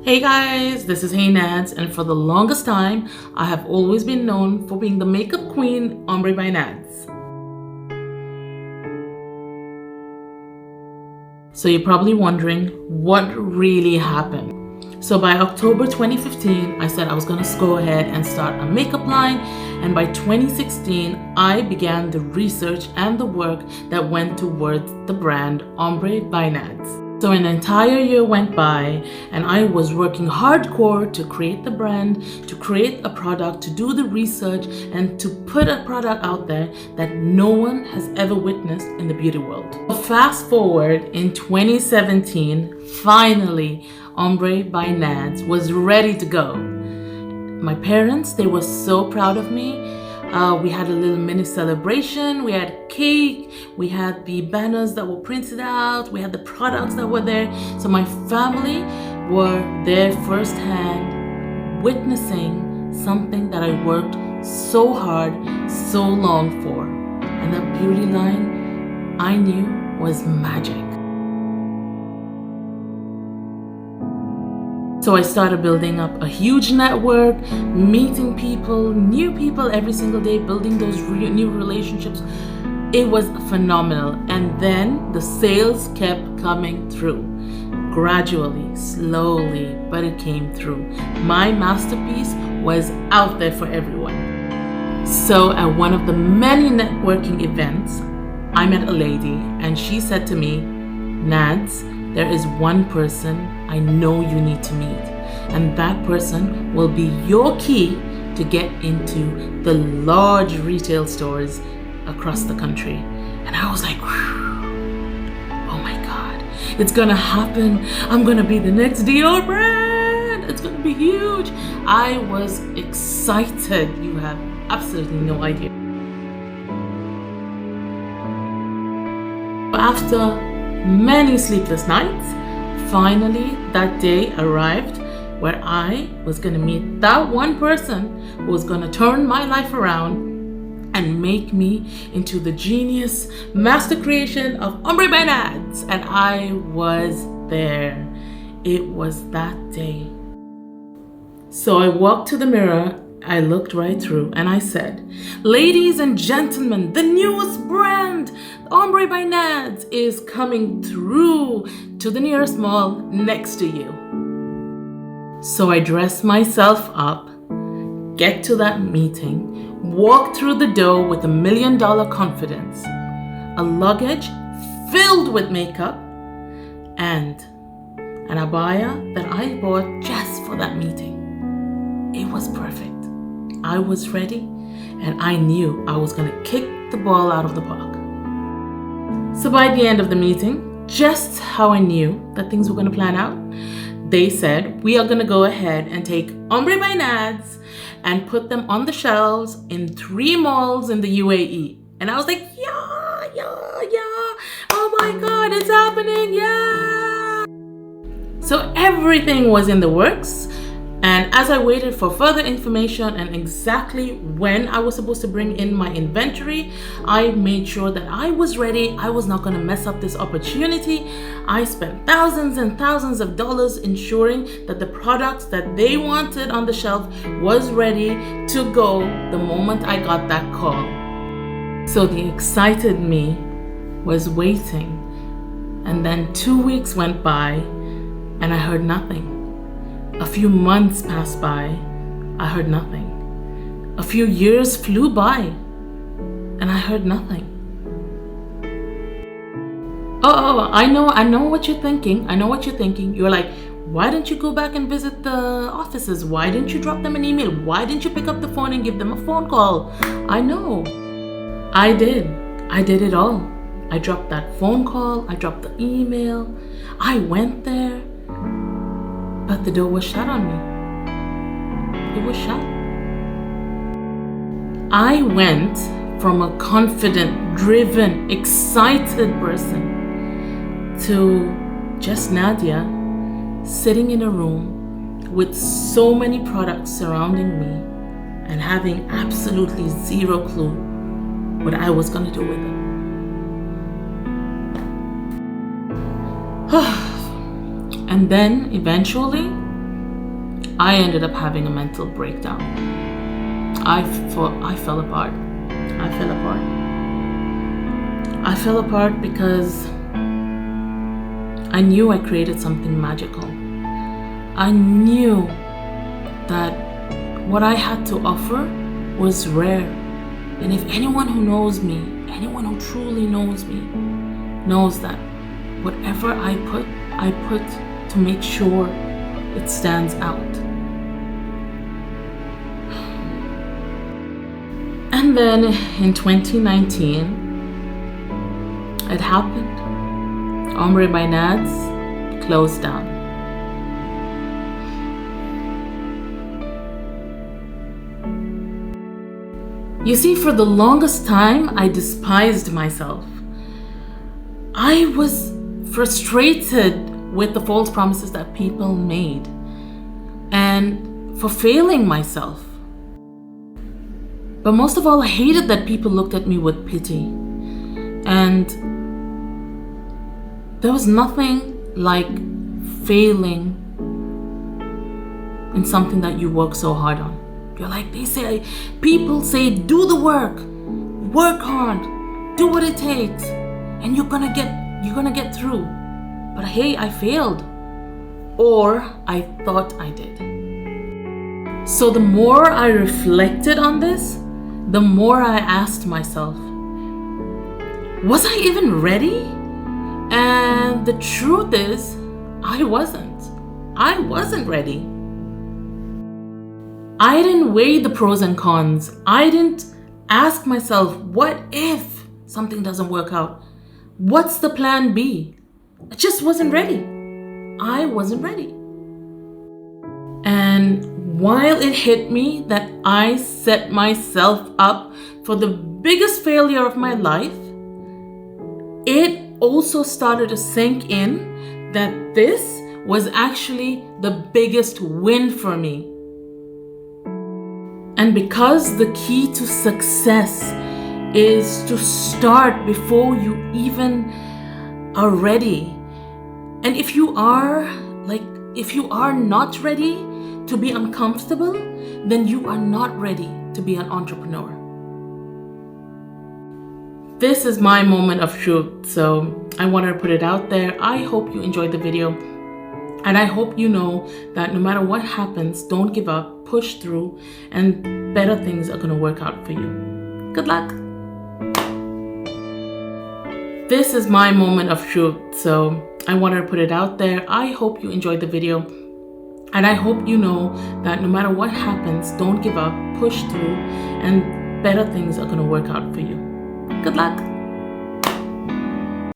Hey guys, this is Hey Nads, and for the longest time, I have always been known for being the makeup queen, Ombre by Nads. So you're probably wondering what really happened. So by October 2015, I said I was gonna go ahead and start a makeup line, and by 2016, I began the research and the work that went towards the brand Ombre by Nads. So an entire year went by and I was working hardcore to create the brand, to create a product, to do the research, and to put a product out there that no one has ever witnessed in the beauty world. Fast forward in 2017, finally, Ombre by Nads was ready to go. My parents, they were so proud of me. We had a little mini celebration, we had cake, we had the banners that were printed out, we had the products that were there. So my family were there firsthand witnessing something that I worked so hard, so long for. And that beauty line I knew was magic. So I started building up a huge network, meeting people, new people every single day, building those new relationships. It was phenomenal. And then the sales kept coming through. Gradually, slowly, but it came through. My masterpiece was out there for everyone. So at one of the many networking events, I met a lady and she said to me, "Nads, there is one person I know you need to meet, and that person will be your key to get into the large retail stores across the country." And I was like, oh my God, it's gonna happen. I'm gonna be the next Dior brand. It's gonna be huge. I was excited. You have absolutely no idea. After many sleepless nights, finally that day arrived where I was going to meet that one person who was going to turn my life around and make me into the genius master creation of Ombre by Nads. And I was there. It was that day. So I walked to the mirror, I looked right through, and I said, "Ladies and gentlemen, the newest brand, Ombre by Nads, is coming through to the nearest mall next to you." So I dress myself up, get to that meeting, walk through the door with $1 million confidence, a luggage filled with makeup, and an abaya that I bought just for that meeting. It was perfect. I was ready, and I knew I was going to kick the ball out of the park. So by the end of the meeting, just how I knew that things were going to plan out, they said, "We are going to go ahead and take Ombre by Nads and put them on the shelves in 3 malls in the UAE." And I was like, yeah. Oh my God, it's happening, yeah. So everything was in the works. And as I waited for further information and exactly when I was supposed to bring in my inventory, I made sure that I was ready. I was not going to mess up this opportunity. I spent thousands and thousands of dollars ensuring that the products that they wanted on the shelf was ready to go the moment I got that call. So the excited me was waiting. And then 2 weeks went by and I heard nothing. A few months passed by, I heard nothing. A few years flew by, and I heard nothing. Oh, I know what you're thinking. You're like, why didn't you go back and visit the offices? Why didn't you drop them an email? Why didn't you pick up the phone and give them a phone call? I know. I did it all. I dropped that phone call, I dropped the email, I went there. But the door was shut on me. It was shut. I went from a confident, driven, excited person to just Nadia sitting in a room with so many products surrounding me and having absolutely zero clue what I was going to do with them. And then eventually I ended up having a mental breakdown. I fell apart. I fell apart. I fell apart because I knew I created something magical. I knew that what I had to offer was rare. And if anyone who knows me, anyone who truly knows me, knows that whatever I put to make sure it stands out. And then in 2019, it happened. Ombre by Nads closed down. You see, for the longest time, I despised myself. I was frustrated with the false promises that people made and for failing myself. But most of all, I hated that people looked at me with pity. And there was nothing like failing in something that you work so hard on. You're like, people say, do the work hard, do what it takes, and you're gonna get through. But hey, I failed, or I thought I did. So the more I reflected on this, the more I asked myself, was I even ready? And the truth is, I wasn't. I wasn't ready. I didn't weigh the pros and cons. I didn't ask myself, what if something doesn't work out? What's the plan B? I just wasn't ready. I wasn't ready. And while it hit me that I set myself up for the biggest failure of my life, it also started to sink in that this was actually the biggest win for me. And because the key to success is to start before you even are ready. And if you are not ready to be uncomfortable, then you are not ready to be an entrepreneur. This is my moment of truth, so I wanted to put it out there. I hope you enjoyed the video, and I hope you know that no matter what happens, don't give up, push through, and better things are going to work out for you. Good luck. This is my moment of truth, so I wanted to put it out there. I hope you enjoyed the video, and I hope you know that no matter what happens, don't give up, push through, and better things are going to work out for you. Good luck.